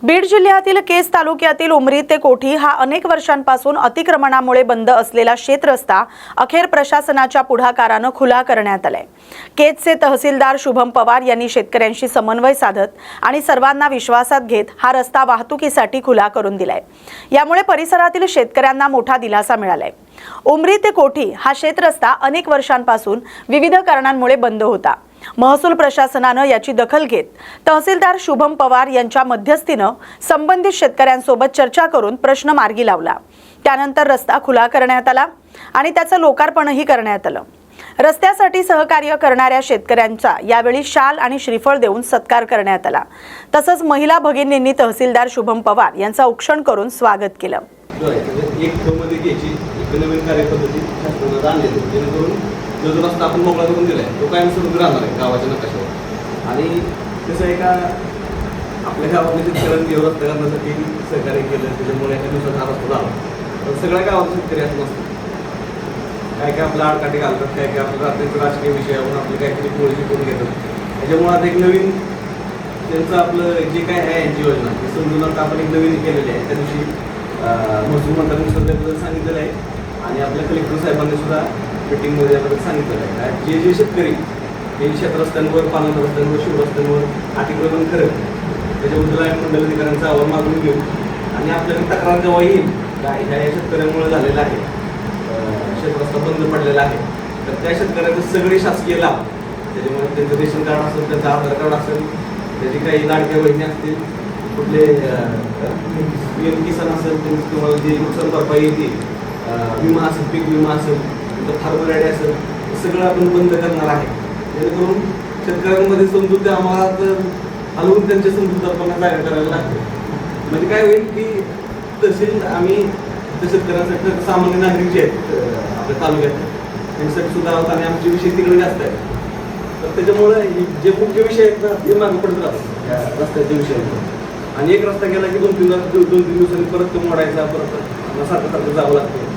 बीड जिल्ह्यातील केज तालुक्यातील उमरी ते कोठी हा अनेक वर्षांपासून अतिक्रमणामुळे बंद असलेला शेतरस्ता अखेर प्रशासनाच्या पुढाकाराने खुला करण्यात आलाय। केजचे तहसीलदार शुभम पवार यांनी शेतकऱ्यांशी समन्वय साधत आणि सर्वांना विश्वासात घेत हा रस्ता वाहतुकीसाठी खुला करून दिलाय। यामुळे परिसरातील शेतकऱ्यांना मोठा दिलासा मिळालाय। उमरी ते कोठी हा शेतरस्ता अनेक वर्षांपासून विविध कारणांमुळे बंद होता। महसूल प्रशासनाने याची दखल घेत तहसीलदार शुभम पवार यांच्या मध्यस्थीने संबंधित शेतकऱ्यांसोबत चर्चा करून प्रश्न मार्गी लावला। त्यानंतर रस्ता खुला करण्यात आला आणि त्याचे लोकार्पणही करण्यात आले। रस्त्यासाठी सहकार्य करणाऱ्या शेतकऱ्यांचा यावेळी शाल आणि श्रीफळ देऊन सत्कार करण्यात आला। तसंच महिला भगिनींनी तहसीलदार शुभम पवार यांचा औक्षण करून स्वागत केलं। जो रस्ता आपण मोकळा करून दिलाय तो कायमस्वरूपी राहणार आहे गावाच्या नकाशावर। आणि कसं आहे का आपल्या गावातले शेतकऱ्यांनी रस्ता करण्यासाठी सहकार्य केलं, त्याच्यामुळे एका दिवसात हा रस्ता झाला। तर सगळ्या गावात शेतकरी असं नसतं, काय काय आपल्या आडकाठी घालतात, काय काय आपल्या रात्रीच्या राजकीय विषयावरून आपली काहीतरी पोळी करून घेतात। त्याच्यामुळे आता एक नवीन त्यांचं आपलं जे काय आहे यांची योजना ते समजून आता आपण एक नवीन केलेली आहे। त्या दिवशी महसूल मंत्र्यांनी सुद्धा सांगितलेलं आहे आणि आपल्या कलेक्टर साहेबांनी सुद्धा मीटिंगमध्ये याबद्दल सांगितलेलं आहे। जे जे शेतकरी हे शेत रस्त्यांवर, पालन रस्त्यांवर, शिव रस्त्यांवर अतिक्रमण करत त्याच्याबद्दल आम्ही मंडलाधिकाऱ्यांचा अहवाल मागून घेऊ आणि आपल्याकडे तक्रार जेव्हा येईल ह्या शेतकऱ्यांमुळे झालेला आहे, शेतरस्ता बंद पडलेला आहे, तर त्या शेतकऱ्यांचे सगळे शासकीय लाभ, त्याच्यामुळे त्यांचं रेशन कार्ड असेल, त्यांचं आधार कार्ड असेल, त्याची काही लाडक्या बहिणी असतील, कुठले PM किसान असेल, त्यांची तुम्हाला जे नुकसान भरपाई येते, विमा असेल, पीक विमा असेल, फार्मर आयडी असेल, सगळं आपण बंद करणार आहे। जेणेकरून शेतकऱ्यांमध्ये समजूत आम्हाला हलवून त्यांच्या समजूतदारपणा जागा करायला लागते। म्हणजे काय होईल की तहसील आम्ही शेतकऱ्यांसाठी सामान्य नागरिक जे आहेत आपल्या तालुक्यात त्यांच्यासाठी सुद्धा आहोत आणि आमचे विषय तिकडे जास्त आहेत। तर त्याच्यामुळे जे मुख्य विषय आहेत ना ते मागे पडत राहतात या रस्त्याच्या विषयावर। आणि एक रस्ता गेला की दोन तीन दिवसांनी परत तो मोडायचा, परत सारखं जावं लागतं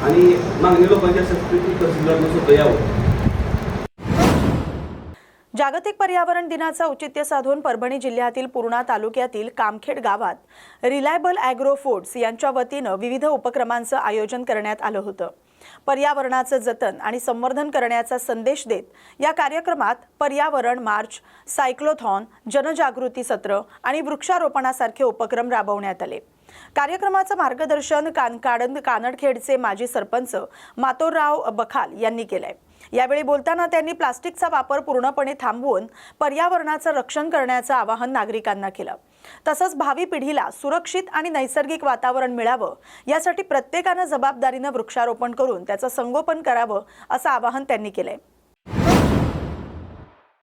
आणि मागणी लोकांच्या तहसीलदारांना सुद्धा यावं। जागतिक पर्यावरण दिनाचा औचित्य साधून परभणी जिल्ह्यातील पूर्णा तालुक्यातील कामखेड गावात रिलायबल ॲग्रो फूड्स यांच्या वतीने विविध उपक्रमांचे आयोजन करण्यात आले होते। पर्यावरणाचे जतन आणि संवर्धन करण्याचा संदेश देत या कार्यक्रमात पर्यावरण मार्च, सायक्लोथॉन, जनजागृती सत्र आणि वृक्षारोपणासारखे उपक्रम राबवण्यात आले। कार्यक्रमाचे मार्गदर्शन कानडखेडचे माजी सरपंच मातोराव बखाल यांनी केले। यावेळी बोलताना त्यांनी प्लास्टिकचा वापर पूर्णपणे थांबवून पर्यावरणाचे रक्षण करण्याचे आवाहन नागरिकांना केले। तसंच भावी पिढीला सुरक्षित आणि नैसर्गिक वातावरण मिळावे यासाठी प्रत्येकाने जबाबदारीने वृक्षारोपण करून त्याचे संगोपन करावे असे आवाहन त्यांनी केले।